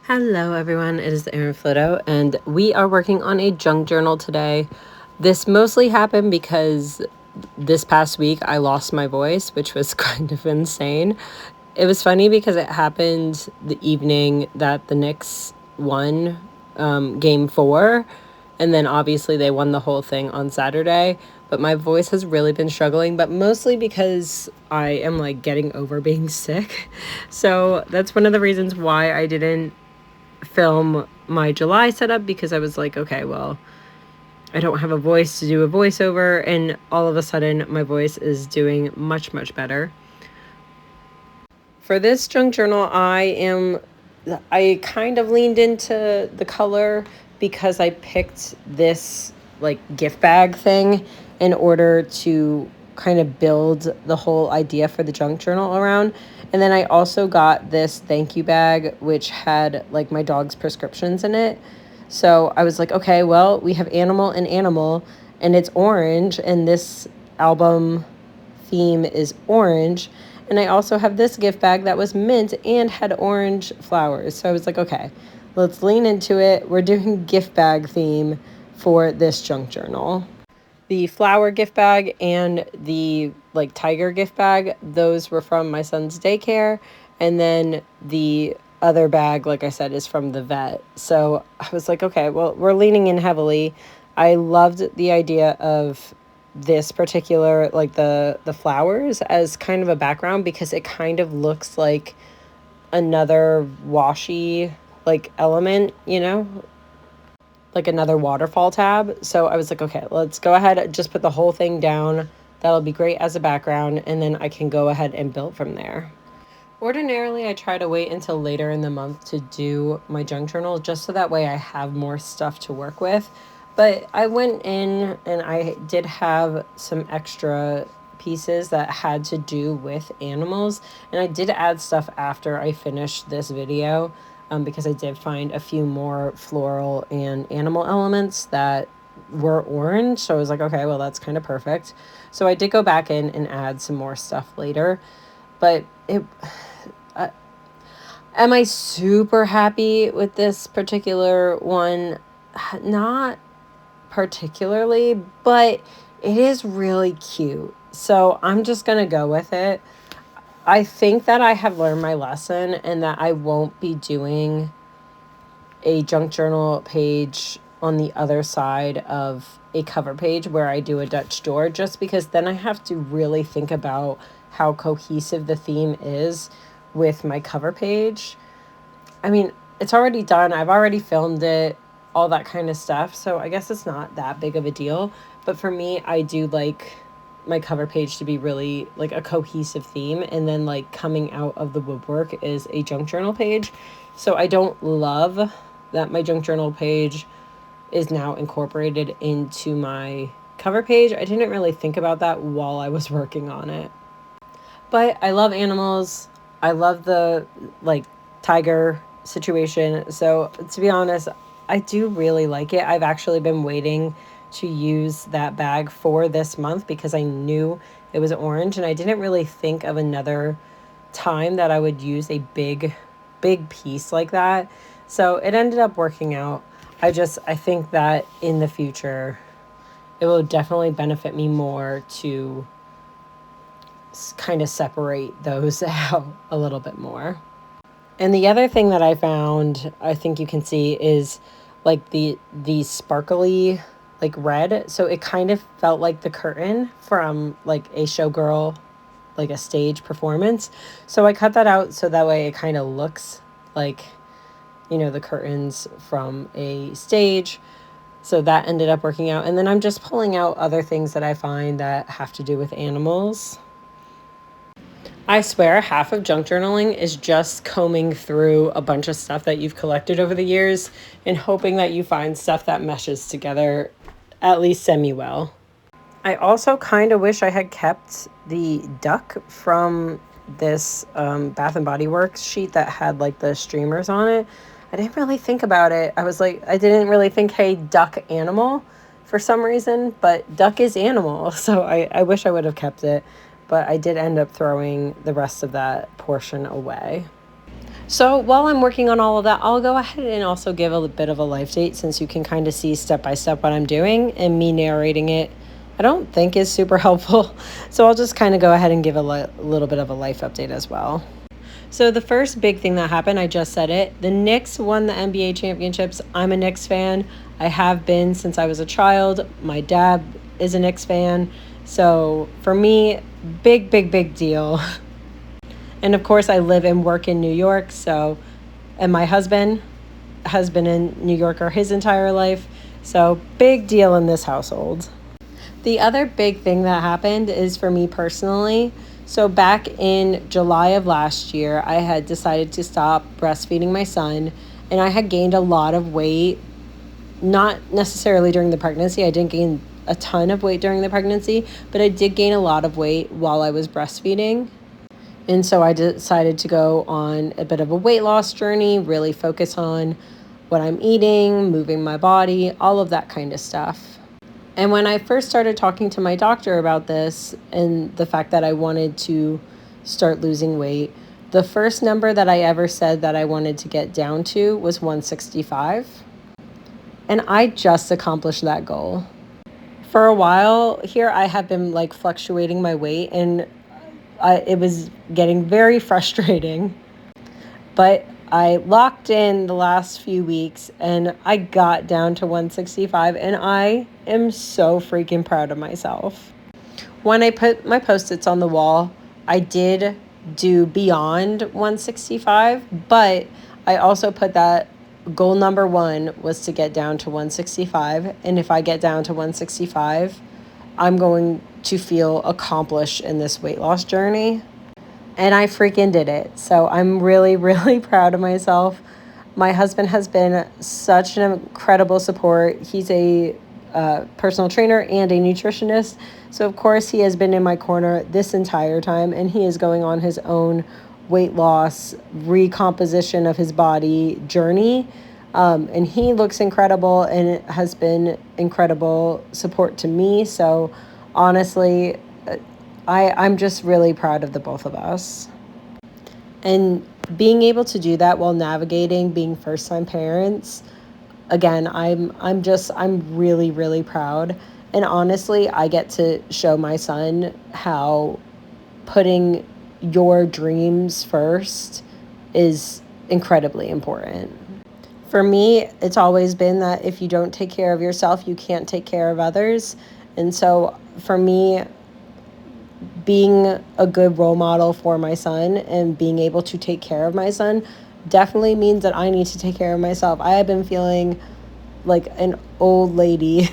Hello everyone, it is Erin Floto, and we are working on a junk journal today. This mostly happened because this past week I lost my voice, which was kind of insane. It was funny because it happened the evening that the Knicks won game 4, and then obviously they won the whole thing on Saturday. But my voice has really been struggling, but mostly because I am like getting over being sick. So that's one of the reasons why I didn't film my July setup, because I was like, okay, well, I don't have a voice to do a voiceover, and all of a sudden my voice is doing much, much better. For this junk journal, I kind of leaned into the color because I picked this like gift bag thing in order to kind of build the whole idea for the junk journal around. And then I also got this thank you bag, which had like my dog's prescriptions in it. So I was like, okay, well, we have animal and animal, and it's orange, and this album theme is orange. And I also have this gift bag that was mint and had orange flowers. So I was like, okay, let's lean into it. We're doing gift bag theme for this junk journal. The flower gift bag and the like tiger gift bag, those were from my son's daycare. And then the other bag, like I said, is from the vet. So I was like, okay, well, we're leaning in heavily. I loved the idea of this particular, like the flowers as kind of a background, because it kind of looks like another washy like element, like another waterfall tab. So I was like, okay, let's go ahead and just put the whole thing down. That'll be great as a background, and then I can go ahead and build from there. Ordinarily, I try to wait until later in the month to do my junk journal, just so that way I have more stuff to work with. But I went in and I did have some extra pieces that had to do with animals, and I did add stuff after I finished this video, because I did find a few more floral and animal elements that were orange. So I was like, okay, well, that's kind of perfect. So I did go back in and add some more stuff later. But am I super happy with this particular one? Not particularly, but it is really cute. So I'm just going to go with it. I think that I have learned my lesson, and that I won't be doing a junk journal page on the other side of a cover page where I do a Dutch door, just because then I have to really think about how cohesive the theme is with my cover page. I mean, it's already done. I've already filmed it, all that kind of stuff. So I guess it's not that big of a deal. But for me, I do like my cover page to be really like a cohesive theme. And then like coming out of the woodwork is a junk journal page. So I don't love that my junk journal page is now incorporated into my cover page. I didn't really think about that while I was working on it. But I love animals. I love the like tiger situation. So to be honest, I do really like it. I've actually been waiting to use that bag for this month because I knew it was orange, and I didn't really think of another time that I would use a big piece like that. So it ended up working out. I think that in the future it will definitely benefit me more to kind of separate those out a little bit more. And the other thing that I found, I think you can see, is like the sparkly like red. So it kind of felt like the curtain from like a showgirl, like a stage performance. So I cut that out so that way it kind of looks like, the curtains from a stage. So that ended up working out. And then I'm just pulling out other things that I find that have to do with animals. I swear half of junk journaling is just combing through a bunch of stuff that you've collected over the years and hoping that you find stuff that meshes together at least semi-well. I also kind of wish I had kept the duck from this Bath and Body Works sheet that had like the streamers on it. I didn't really think about it. I didn't really think, hey, duck animal for some reason, but duck is animal. So I wish I would have kept it. But I did end up throwing the rest of that portion away. So while I'm working on all of that, I'll go ahead and also give a bit of a life date, since you can kind of see step by step what I'm doing, and me narrating it I don't think is super helpful. So I'll just kind of go ahead and give a little bit of a life update as well. So the first big thing that happened, I just said it. The Knicks won the NBA championships. I'm a Knicks fan. I have been since I was a child. My dad is a Knicks fan. So for me, big, big, big deal. And of course, I live and work in New York. So, and my husband has been in New York his entire life. So big deal in this household. The other big thing that happened is for me personally. So back in July of last year, I had decided to stop breastfeeding my son, and I had gained a lot of weight, not necessarily during the pregnancy. I didn't gain a ton of weight during the pregnancy, but I did gain a lot of weight while I was breastfeeding. And so I decided to go on a bit of a weight loss journey, really focus on what I'm eating, moving my body, all of that kind of stuff. And when I first started talking to my doctor about this and the fact that I wanted to start losing weight, the first number that I ever said that I wanted to get down to was 165. And I just accomplished that goal. For a while here, I have been like fluctuating my weight, and it was getting very frustrating. But I locked in the last few weeks and I got down to 165, and I am so freaking proud of myself. When I put my Post-its on the wall, I did do beyond 165, but I also put that goal number 1 was to get down to 165. And if I get down to 165, I'm going to feel accomplished in this weight loss journey. And I freaking did it. So I'm really, really proud of myself. My husband has been such an incredible support. He's a personal trainer and a nutritionist. So, of course, he has been in my corner this entire time, and he is going on his own weight loss, recomposition of his body journey. And he looks incredible, and it has been incredible support to me. So, honestly, I'm just really proud of the both of us. And being able to do that while navigating being first-time parents, again, I'm really, really proud. And honestly, I get to show my son how putting your dreams first is incredibly important. For me, it's always been that if you don't take care of yourself, you can't take care of others. And so for me, being a good role model for my son and being able to take care of my son definitely means that I need to take care of myself. I have been feeling like an old lady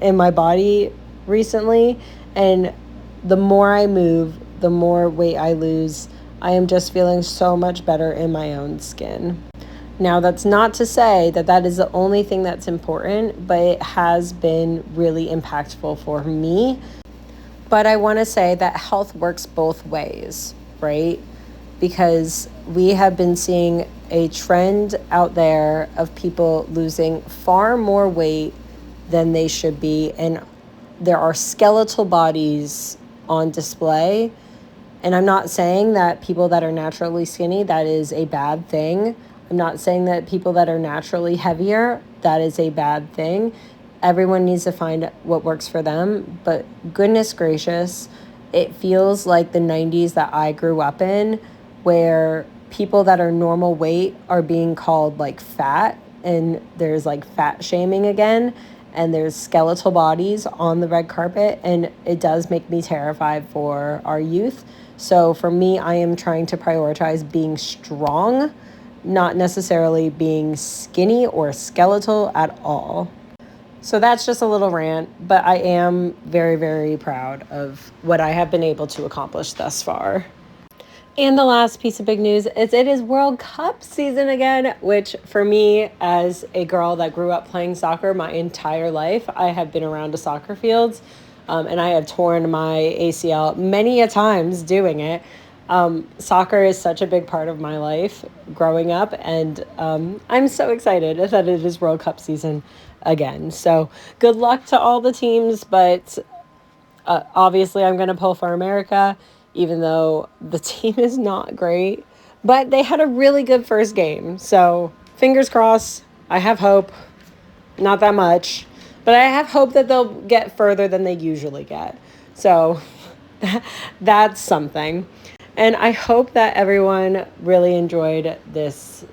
in my body recently, and the more I move, the more weight I lose. I am just feeling so much better in my own skin. Now, that's not to say that that is the only thing that's important, but it has been really impactful for me. But I want to say that health works both ways, right? Because we have been seeing a trend out there of people losing far more weight than they should be. And there are skeletal bodies on display. And I'm not saying that people that are naturally skinny, that is a bad thing. I'm not saying that people that are naturally heavier, that is a bad thing. Everyone needs to find what works for them. But goodness gracious, it feels like the 90s that I grew up in, where people that are normal weight are being called like fat, and there's like fat shaming again, and there's skeletal bodies on the red carpet, and it does make me terrified for our youth. So for me, I am trying to prioritize being strong, not necessarily being skinny or skeletal at all. So that's just a little rant, but I am very, very proud of what I have been able to accomplish thus far. And the last piece of big news is it is World Cup season again, which for me, as a girl that grew up playing soccer my entire life, I have been around to soccer fields, and I have torn my ACL many a times doing it. Soccer is such a big part of my life growing up, and I'm so excited that it is World Cup season again. So good luck to all the teams, but obviously I'm going to pull for America, even though the team is not great. But they had a really good first game. So fingers crossed. I have hope. Not that much. But I have hope that they'll get further than they usually get. So that's something. And I hope that everyone really enjoyed this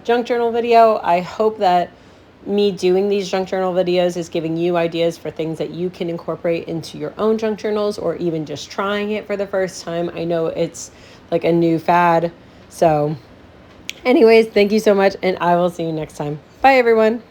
junk journal video. I hope that me doing these junk journal videos is giving you ideas for things that you can incorporate into your own junk journals, or even just trying it for the first time. I know it's like a new fad. So anyways, thank you so much, and I will see you next time. Bye, everyone.